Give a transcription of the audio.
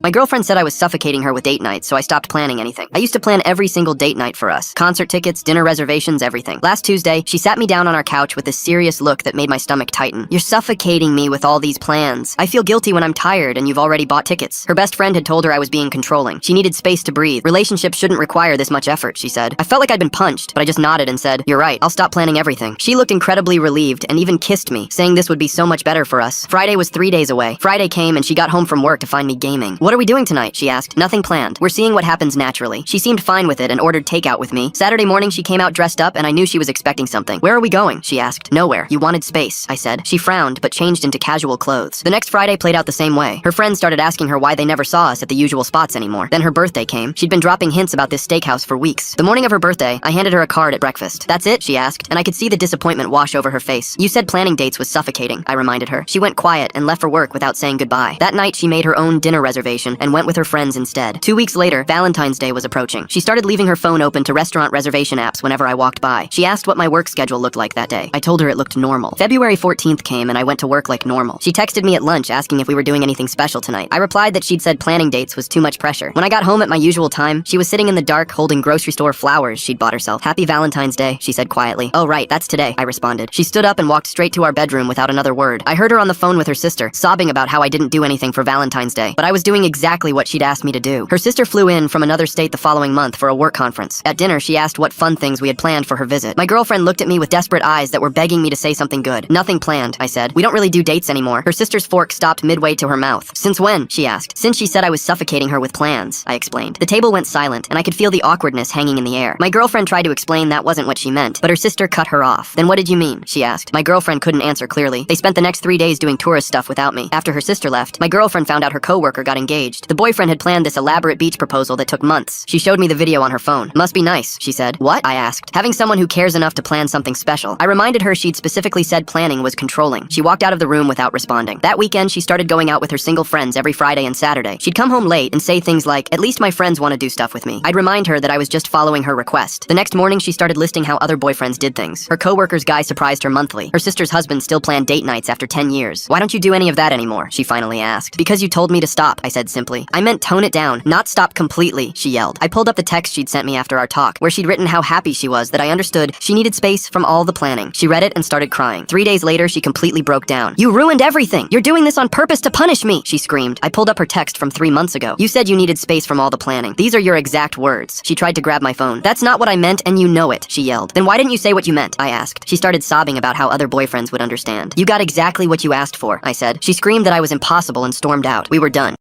My girlfriend said I was suffocating her with date nights, so I stopped planning anything. I used to plan every single date night for us. Concert tickets, dinner reservations, everything. Last Tuesday, she sat me down on our couch with this serious look that made my stomach tighten. You're suffocating me with all these plans. I feel guilty when I'm tired and you've already bought tickets. Her best friend had told her I was being controlling. She needed space to breathe. Relationships shouldn't require this much effort, she said. I felt like I'd been punched, but I just nodded and said, "You're right, I'll stop planning everything." She looked incredibly relieved and even kissed me, saying this would be so much better for us. Friday was 3 days away. Friday came and she got home from work to find me gaming. "What are we doing tonight?" she asked. "Nothing planned. We're seeing what happens naturally." She seemed fine with it and ordered takeout with me. Saturday morning she came out dressed up and I knew she was expecting something. "Where are we going?" she asked. "Nowhere. You wanted space," I said. She frowned but changed into casual clothes. The next Friday played out the same way. Her friends started asking her why they never saw us at the usual spots anymore. Then her birthday came. She'd been dropping hints about this steakhouse for weeks. The morning of her birthday, I handed her a card at breakfast. "That's it?" she asked, and I could see the disappointment wash over her face. "You said planning dates was suffocating," I reminded her. She went quiet and left for work without saying goodbye. That night she made her own dinner reservation and went with her friends instead. 2 weeks later, Valentine's Day was approaching. She started leaving her phone open to restaurant reservation apps whenever I walked by. She asked what my work schedule looked like that day. I told her it looked normal. February 14th came and I went to work like normal. She texted me at lunch asking if we were doing anything special tonight. I replied that she'd said planning dates was too much pressure. When I got home at my usual time, she was sitting in the dark holding grocery store flowers she'd bought herself. "Happy Valentine's Day," she said quietly. "Oh right, that's today," I responded. She stood up and walked straight to our bedroom without another word. I heard her on the phone with her sister, sobbing about how I didn't do anything for Valentine's Day, but I was doing exactly what she'd asked me to do. Her sister flew in from another state the following month for a work conference. At dinner, she asked what fun things we had planned for her visit. My girlfriend looked at me with desperate eyes that were begging me to say something good. "Nothing planned," I said. "We don't really do dates anymore." Her sister's fork stopped midway to her mouth. "Since when?" she asked. "Since she said I was suffocating her with plans," I explained. The table went silent, and I could feel the awkwardness hanging in the air. My girlfriend tried to explain that wasn't what she meant, but her sister cut her off. "Then what did you mean?" she asked. My girlfriend couldn't answer clearly. They spent the next 3 days doing tourist stuff without me. After her sister left, my girlfriend found out her coworker got engaged. The boyfriend had planned this elaborate beach proposal that took months. She showed me the video on her phone. "Must be nice," she said. "What?" I asked. "Having someone who cares enough to plan something special." I reminded her she'd specifically said planning was controlling. She walked out of the room without responding. That weekend, she started going out with her single friends every Friday and Saturday. She'd come home late and say things like, "At least my friends want to do stuff with me." I'd remind her that I was just following her request. The next morning, she started listing how other boyfriends did things. Her coworker's guy surprised her monthly. Her sister's husband still planned date nights after 10 years. "Why don't you do any of that anymore?" she finally asked. "Because you told me to stop," I said simply. "I meant tone it down, not stop completely," she yelled. I pulled up the text she'd sent me after our talk, where she'd written how happy she was that I understood she needed space from all the planning. She read it and started crying. 3 days later, she completely broke down. "You ruined everything! You're doing this on purpose to punish me!" she screamed. I pulled up her text from 3 months ago. "You said you needed space from all the planning. These are your exact words." She tried to grab my phone. "That's not what I meant, and you know it," she yelled. "Then why didn't you say what you meant?" I asked. She started sobbing about how other boyfriends would understand. "You got exactly what you asked for," I said. She screamed that I was impossible and stormed out. We were done.